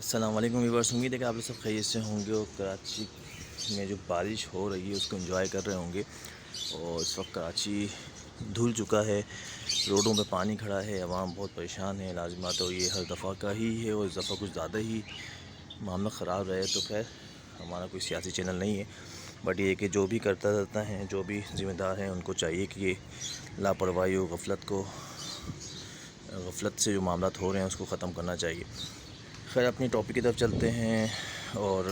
अस्सलाम वालेकुम व्यूअर्स, उम्मीद है कि आप लोग सब खैरियत से होंगे और कराची में जो बारिश हो रही है उसको एंजॉय कर रहे होंगे। और इस वक्त कराची धुल चुका है, रोडों पे पानी खड़ा है, अवाम बहुत परेशान है। लाजिमात तो ये हर दफ़ा का ही है और इस दफ़ा कुछ ज़्यादा ही मामला ख़राब रहे। तो खैर हमारा कोई सियासी चैनल नहीं है, बट ये कि जो भी करता रहता है, जो भी ज़िम्मेदार हैं, उनको चाहिए कि ये लापरवाही और गफलत से जो मामला हो रहे हैं उसको ख़त्म करना चाहिए। खैर अपनी टॉपिक की तरफ चलते हैं। और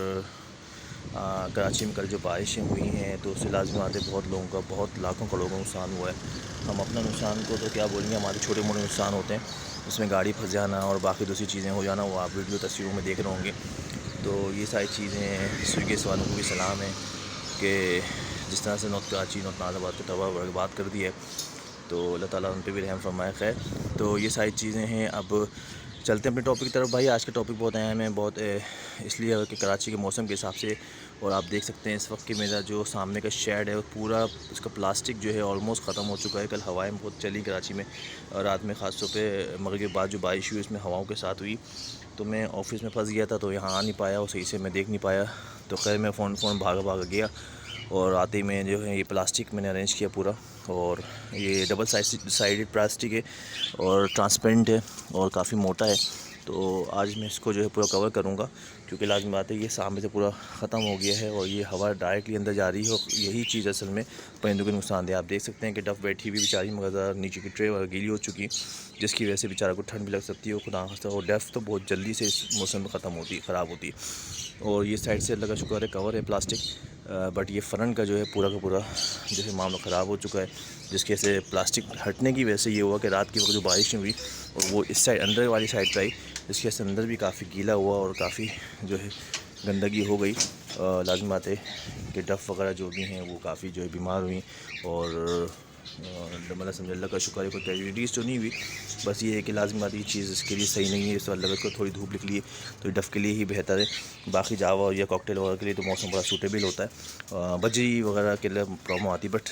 कराची में कल जो बारिशें हुई हैं तो उससे लाज़िमात बहुत लोगों का, बहुत लाखों करोड़ों का नुकसान हुआ है। हम अपना नुकसान को तो क्या बोलेंगे, हमारे छोटे मोटे नुकसान होते हैं, उसमें गाड़ी फंस जाना और बाकी दूसरी चीज़ें हो जाना, वो आप वीडियो तस्वीरों में देख रहे होंगे। तो ये सारी चीज़ें स्विगी वालों को भी सलाम है कि जिस तरह से नॉर्थ कराची, नॉर्थ नाज़ाबाद को तबाह बर्बाद कर दी है, तो अल्लाह ताला उन पर भी रहम फरमाए। खैर तो ये सारी चीज़ें हैं। अब चलते हैं अपने टॉपिक की तरफ। भाई आज का टॉपिक बहुत अहम है, बहुत इसलिए है कि कराची के मौसम के हिसाब से। और आप देख सकते हैं इस वक्त कि मेरा जो सामने का शेड है वो पूरा, इसका प्लास्टिक जो है ऑलमोस्ट ख़त्म हो चुका है। कल हवाएं बहुत चली कराची में, और रात में ख़ास तौर पे मगरिब के बाद जो बारिश हुई उसमें हवाओं के साथ हुई। तो मैं ऑफिस में फंस गया था, तो यहाँ आ नहीं पाया और सही से मैं देख नहीं पाया। तो खैर मैं फ़ोन भागा गया, और आते ही मैं जो है ये प्लास्टिक मैंने अरेंज किया पूरा। और ये डबल साइडेड प्लास्टिक है और ट्रांसपेरेंट है और काफ़ी मोटा है। तो आज मैं इसको जो है पूरा कवर करूँगा, क्योंकि लाज़मी बात है ये सामने से पूरा ख़त्म हो गया है और ये हवा डायरेक्टली अंदर जा रही है। और यही चीज़ असल में परिंदों के नुकसान दे। आप देख सकते हैं कि डफ बैठी हुई बेचारी, मगर नीचे की ट्रे वगैरह गीली हो चुकी, जिसकी वजह से बेचारा को ठंड भी लग सकती है और खुदा खास्ता। और डफ तो बहुत जल्दी से इस मौसम में ख़त्म होती है, ख़राब होती है। और ये साइड से अल्लाह का शुक्र है कवर है प्लास्टिक, बट ये फ्रंट का जो है पूरा का पूरा जो है मामला ख़राब हो चुका है, जिसके से प्लास्टिक हटने की वजह से ये हुआ कि रात की वक्त जो बारिश हुई और वो इस साइड अंदर वाली साइड पर आई, इसके अंदर भी काफ़ी गीला हुआ और काफ़ी जो है गंदगी हो गई। लाज़मी बात है कि डफ़ वगैरह जो भी हैं वो काफ़ी जो है बीमार हुई। और मतलब समझ अल्लाह का शुक्र है, कोई कैजुअलिटीज़ तो नहीं हुई। बस ये है कि लाज़मी बात ये चीज़ इसके लिए सही नहीं है, इस अल्लाह को थोड़ी धूप निकली है तो डफ़ के लिए ही बेहतर है। बाकी जावा या कॉकटेल वगैरह के लिए तो मौसम बड़ा सूटेबल होता है। बजरी वगैरह के लिए प्रॉब्लम आती है, बट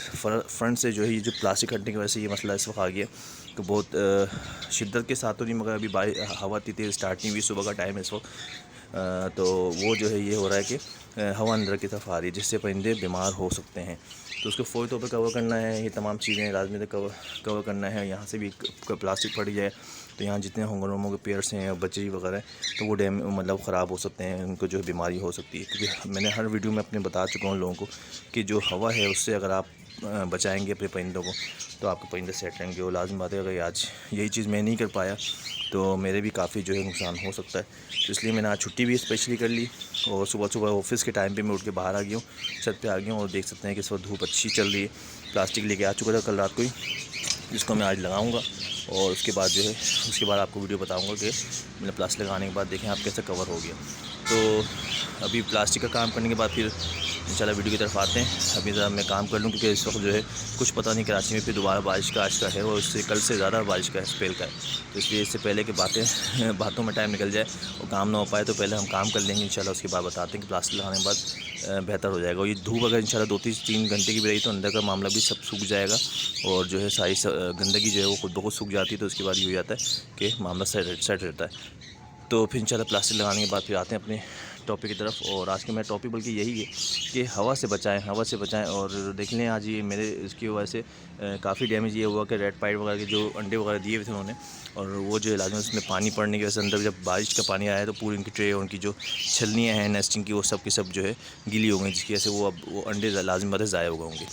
फ्रंट से जो है ये जो प्लास्टिक हटने की वजह से ये मसला इस वक्त आ गया। तो बहुत शिद्दत के साथ तो नहीं, मगर अभी हवा इतनी तेज़ स्टार्ट नहीं हुई, सुबह का टाइम है इस वक्त। तो वो जो है ये हो रहा है कि हवा अंदर की तरफ आ रही है, जिससे परिंदे बीमार हो सकते हैं। तो उसको फ़ौरी तौर पर कवर करना है, ये तमाम चीज़ें लाजमी कवर करना है। यहाँ से भी प्लास्टिक पड़ी जाए तो यहाँ जितने होंगरोमों के पेड़स हैं, बजरी वगैरह, तो वो मतलब ख़राब हो सकते हैं, उनको जो है बीमारी हो सकती है। क्योंकि मैंने हर वीडियो में अपने बता चुका हूँ लोगों को कि जो हवा है उससे अगर आप बचाएंगे अपने परिंदों को तो आपके परिंदे सेट रहेंगे। और लाज़मी बात है अगर आज यही चीज़ मैं नहीं कर पाया तो मेरे भी काफ़ी जो है नुकसान हो सकता है। तो इसलिए मैंने आज छुट्टी भी स्पेशली कर ली और सुबह ऑफिस के टाइम पे मैं उठ के बाहर आ गया हूँ, छत पे आ गया हूँ। और देख सकते हैं कि इस वक्त धूप अच्छी चल रही है। प्लास्टिक लेके आ चुका था कल रात को ही, जिसको मैं आज लगाऊंगा। और उसके बाद जो है आपको वीडियो बताऊंगा कि मैंने प्लास्टिक लगाने के बाद देखें आप कैसे कवर हो गया। तो अभी प्लास्टिक का काम करने के बाद फिर इंशाल्लाह वीडियो की तरफ आते हैं। अभी ज़रा मैं काम कर लूँ, क्योंकि इस वक्त जो है कुछ पता नहीं कराची में फिर दोबारा बारिश का आज का है और उससे कल से ज़्यादा बारिश का स्पेल का है। तो इसलिए इससे पहले कि बातों में टाइम निकल जाए और काम ना हो पाए, तो पहले हम काम कर लेंगे इंशाल्लाह। उसके बाद बताते हैं कि प्लास्टिक लगाने के बाद बेहतर हो जाएगा। और ये धूप अगर इंशाल्लाह 2-3 घंटे की भी रही तो अंदर का मामला भी सब सूख जाएगा और जो है सारी गंदगी जो है वो खुद ब खुद सूख जाती है। तो उसके बाद ये हो जाता है कि मामला सेट रहता है। तो फिर इंशाल्लाह प्लास्टिक लगाने के बाद फिर आते हैं अपने टॉपिक की तरफ। और आज के मेरा टॉपिक बल्कि यही है कि हवा से बचाएं। और देख लें आज ये मेरे इसकी वजह से काफ़ी डैमेज ये हुआ कि रेड पाइट वगैरह के जो अंडे वगैरह दिए हुए थे उन्होंने, और वो जो लाजमी उसमें पानी पड़ने की वजह से अंदर जब बारिश का पानी आया तो पूरी उनकी ट्रे और उनकी जो छलनियाँ हैं नेस्टिंग की, वो सब की सब जो है गीली हो गई, जिसकी वजह से वो अंडे लाजमी बात है ज़ाया हो होंगे।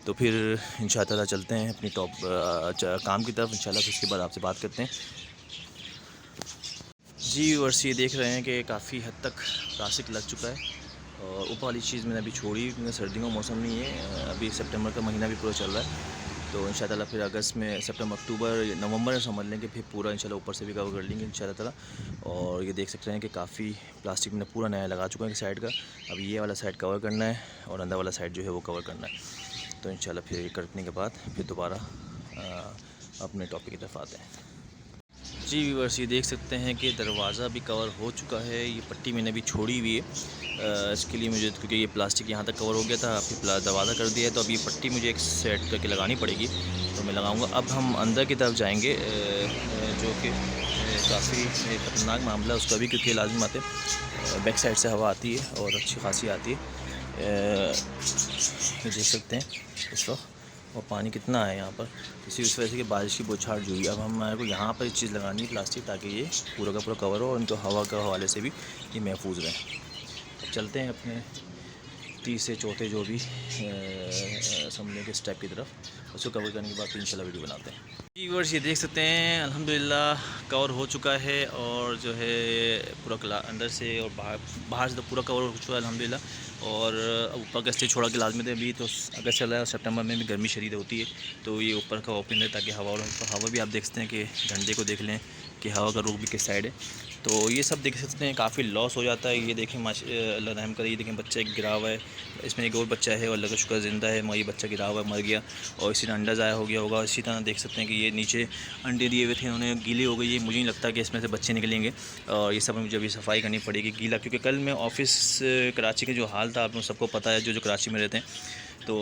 तो फिर इंशाल्लाह चलते हैं अपनी काम की तरफ इंशाल्लाह। फिर उसके बाद आपसे बात करते हैं। जी वर्ष ये देख रहे हैं कि काफ़ी हद तक प्लास्टिक लग चुका है। और ऊपर वाली चीज़ मैंने अभी छोड़ी, क्योंकि सर्दियों का मौसम नहीं है, अभी सितंबर का महीना भी पूरा चल रहा है। तो इंशाल्लाह फिर अगस्त में, सितंबर अक्टूबर नवंबर में समझ लेंगे, फिर पूरा इंशाल्लाह ऊपर से भी कवर कर लेंगे इंशाल्लाह ताला। और ये देख सकते हैं कि काफ़ी प्लास्टिक मैंने पूरा नया लगा चुका है साइड का। अब ये वाला साइड कवर करना है और अंदर वाला साइड जो है वो कवर करना है। तो इंशाल्लाह फिर ये करने के बाद फिर दोबारा अपने टॉपिक की तरफ आते हैं। जी व्यूअर्स ये देख सकते हैं कि दरवाज़ा भी कवर हो चुका है। ये पट्टी मैंने अभी छोड़ी हुई है इसके लिए मुझे, क्योंकि ये प्लास्टिक यहाँ तक कवर हो गया था, फिर दरवाज़ा कर दिया है, तो अब ये पट्टी मुझे एक सेट करके लगानी पड़ेगी। तो मैं लगाऊंगा। अब हम अंदर की तरफ जाएंगे, जो कि काफ़ी ख़तरनाक मामला है उसका भी, क्योंकि लाजमी बात है बैक साइड से हवा आती है और अच्छी खासी आती है। ये देख सकते हैं इस वक्त, और पानी कितना है यहाँ पर, इस वजह से कि बारिश की बौछार जो हुई। अब हमारे को यहाँ पर एक चीज़ लगानी है प्लास्टिक, ताकि ये पूरा का पूरा कवर हो और इनको हवा के हवाले से भी ये महफूज रहे। अब चलते हैं अपने तीसरे चौथे जो भी समझने के स्टेप की तरफ, उसको कवर करने के बाद फिर इंशाल्लाह वीडियो बनाते हैं। व्यूअर्स ये देख सकते हैं अल्हम्दुलिल्लाह कवर हो चुका है, और जो है पूरा अंदर से और बाहर से तो पूरा कवर हो चुका है अल्हम्दुलिल्लाह। और ऊपर का स्टेज छोड़ा के लाजमी थे, अभी तो अगस्त चल रहा है, सितंबर में भी गर्मी शदीद होती है, तो ये ऊपर का ओपन है ताकि हवा भी आप देख सकते हैं कि झंडे को देख लें कि हवा का रुख भी किस साइड है। तो ये सब देख सकते हैं काफ़ी लॉस हो जाता है। ये देखें अल्लाह रहम करे, ये देखें बच्चा एक गिरा हुआ है, इसमें एक और बच्चा है और अल्लाह का शुक्र ज़िंदा है, मगर ये बच्चा गिरा हुआ है, मर गया, और इसी तरह अंडा ज़ाया हो गया होगा। इसी तरह देख सकते हैं कि ये नीचे अंडे दिए हुए थे, उन्होंने गीले हो गए। ये मुझे नहीं लगता कि इसमें से बच्चे निकलेंगे, और ये सब मुझे अभी सफाई करनी पड़ेगी गीला, क्योंकि कल मैं ऑफ़िस कराची के जो हाल था आप लोग सबको पता है, जो कराची में रहते हैं। तो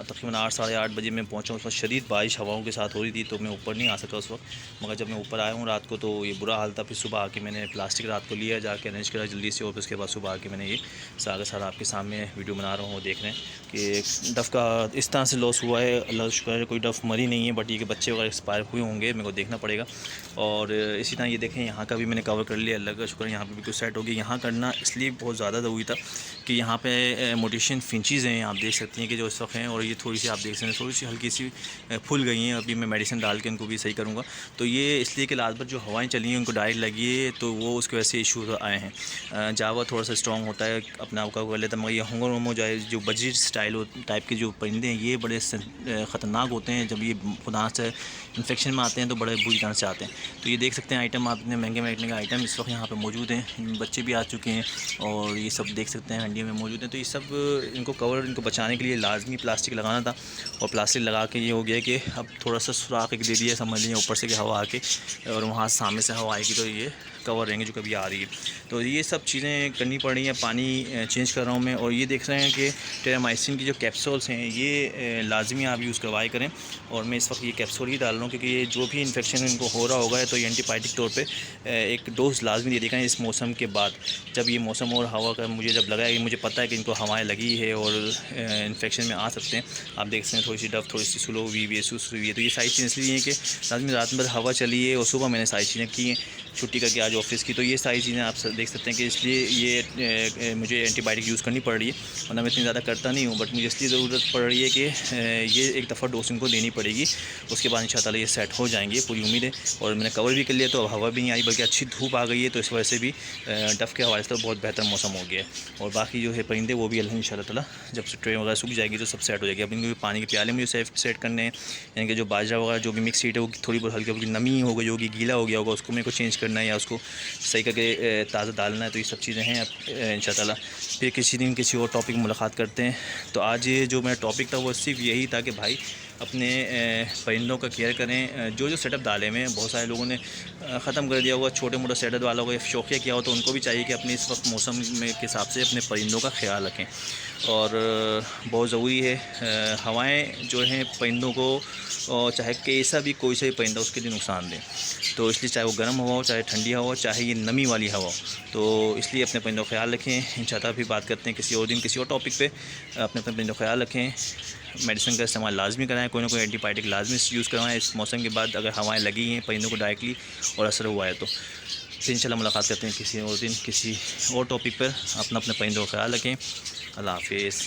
तकरीबन 8 साढ़े 8 बजे मैं पहुंचा, उस वक्त शदीद बारिश हवाओं के साथ हो रही थी, तो मैं ऊपर नहीं आ सका उस वक्त। मगर जब मैं ऊपर आया हूँ रात को तो ये बुरा हाल था। फिर सुबह आके मैंने प्लास्टिक रात को लिया, जाके अरेंज करा जल्दी से, और फिर उसके बाद सुबह आके मैंने ये सारा आपके सामने वीडियो बना रहा हूँ। देख रहे हैं कि डफ़ का इस तरह से लॉस हुआ है। अल्लाह का शुक्र है कोई डफ़ मरी नहीं है, बट ये कि बच्चे वगैरह एक्सपायर हुए होंगे, मेरे को देखना पड़ेगा। और इसी तरह ये देखें यहाँ का भी मैंने कवर कर लिया, अल्लाह का शुक्र है यहाँ पर बिल्कुल सेट हो गई। यहाँ करना इसलिए बहुत ज़्यादा ज़रूरी था कि यहाँ पे मोटिशन फिंचीज़ हैं, आप देख सकती हैं कि जो इस वक्त हैं, और ये थोड़ी सी आप देख सकते हैं थोड़ी सी हल्की सी फूल गई हैं। अभी मैं मेडिसिन डाल के इनको भी सही करूँगा। तो ये इसलिए कि रात भर जो हवाएं चली हैं उनको डायरेक्ट लगी है, तो वो उसकी वजह से इशू आए हैं। जावा थोड़ा सा स्ट्रॉन्ग होता है, अपना आपका कर लेता, मगर ये होंगो होमो जाए जो बजीर स्टाइल टाइप के जो परिंदे हैं ये बड़े ख़तरनाक होते हैं। जब ये खुदा से इन्फेक्शन में आते हैं तो बड़े बुरी तरह से आते हैं। तो ये देख सकते हैं आइटम, आप इतने महंगे महंगे का आइटम इस वक्त यहाँ पर मौजूद हैं। बच्चे भी आ चुके हैं और ये सब देख सकते हैं हंडियों में मौजूद हैं। तो ये सब इनको कवर, इनको बचाने के लिए लाजमी प्लास्टिक लगाना था, और प्लास्टिक लगा के ये हो गया कि अब थोड़ा सा सुराख एक दे दिया, समझ लीजिए ऊपर से कि हवा आके, और वहाँ सामने से हवा आएगी तो ये कवर रहेंगे जो कभी आ रही है। तो ये सब चीज़ें करनी पड़ रही हैं। पानी चेंज कर रहा हूँ मैं, और ये देख रहे हैं कि टेरामाइसिन की जो कैप्सूल्स हैं ये लाजमी आप यूज़ करवाए करें। और मैं इस वक्त ये कैप्सूल ही डाल रहा हूँ, क्योंकि ये जो भी इन्फेक्शन इनको हो रहा होगा तो ये एंटीबायोटिक तौर पे एक डोज लाजमी दे देगा इस मौसम के बाद। जब ये मौसम और हवा का मुझे जब लगा है, मुझे पता है कि इनको हवाएँ लगी है और इन्फेक्शन में आ सकते हैं। आप देख सकते हैं थोड़ी सी डफ, थोड़ी सी स्लो हुई है, सुस्त हुई है। तो ये सारी चीज़ें इसलिए हैं कि लाजमी रात भर हवा चली है, और सुबह मैंने सारी चीज़ें की हैं छुट्टी करके आज ऑफिस की। तो ये सारी चीज़ें आप देख सकते हैं कि इसलिए ये मुझे एंटीबायोटिक यूज़ करनी पड़ रही है, वरना मैं इतनी ज़्यादा करता नहीं हूँ, बट मुझे इसलिए ज़रूरत पड़ रही है कि ये एक दफ़ा डोज इनको देनी पड़ेगी। उसके बाद इंशाल्लाह ये सेट हो जाएंगे, पूरी उम्मीद है। और मैंने कवर भी कर लिया, तो अब हवा भी नहीं आई बल्कि अच्छी धूप आ गई है, तो इस वजह से भी डफ़ के हवाले से तो बहुत बेहतर मौसम हो गया है। और बाकी जो है परिंदे वो भी इंशाल्लाह ताला जब से ट्रे वगैरह सूख जाएगी तो सब सेट हो जाएगी। अब इनको पानी के प्याले मुझे सेट करने हैं, यानी कि जो बाजरा वगैरह जो भी मिक्स सीट है वो थोड़ी बहुत हल्की हल्की नमी हो गई होगी, गीला हो गया होगा, उसको मेरे को चेंज करना है या उसको सही करके ताज़ा डालना है। तो ये सब चीज़ें हैं। अब इंशाल्लाह ताला फिर किसी दिन किसी और टॉपिक में मुलाकात करते हैं। तो आज ये जो मेरा टॉपिक था वो सिर्फ यही था कि भाई अपने परिंदों का केयर करें। जो सेटअप डाले हुए हैं बहुत सारे लोगों ने ख़त्म कर दिया होगा, छोटे मोटे सेटअप वालों को शौकिया किया हो, तो उनको भी चाहिए कि अपने इस वक्त मौसम में के हिसाब से अपने परिंदों का ख्याल रखें। और बहुत ज़रूरी है, हवाएं जो हैं परिंदों को, चाहे कैसा भी कोई सा भी परिंदा उसके लिए नुकसान दें, तो इसलिए चाहे वो गर्म हवा हो, चाहे ठंडी हवा हो, चाहे ये नमी वाली हवा हो, तो इसलिए अपने परिंदों का ख्याल रखें। इंशाल्लाह भी बात करते हैं किसी और दिन किसी और टॉपिक पे। अपने परिंदों का ख्याल रखें, मेडिसिन का इस्तेमाल लाजमी कराएं, कोई ना कोई एंटीबायोटिक लाजमी यूज़ करवाएं इस मौसम के बाद, अगर हवाएं लगी हैं परिंदों को डायरेक्टली और असर हुआ है तो। फिर इंशाल्लाह मुलाकात करते हैं किसी और दिन किसी और टॉपिक पर। अपने परिंदों का ख्याल रखें। अल्लाह हाफिज़।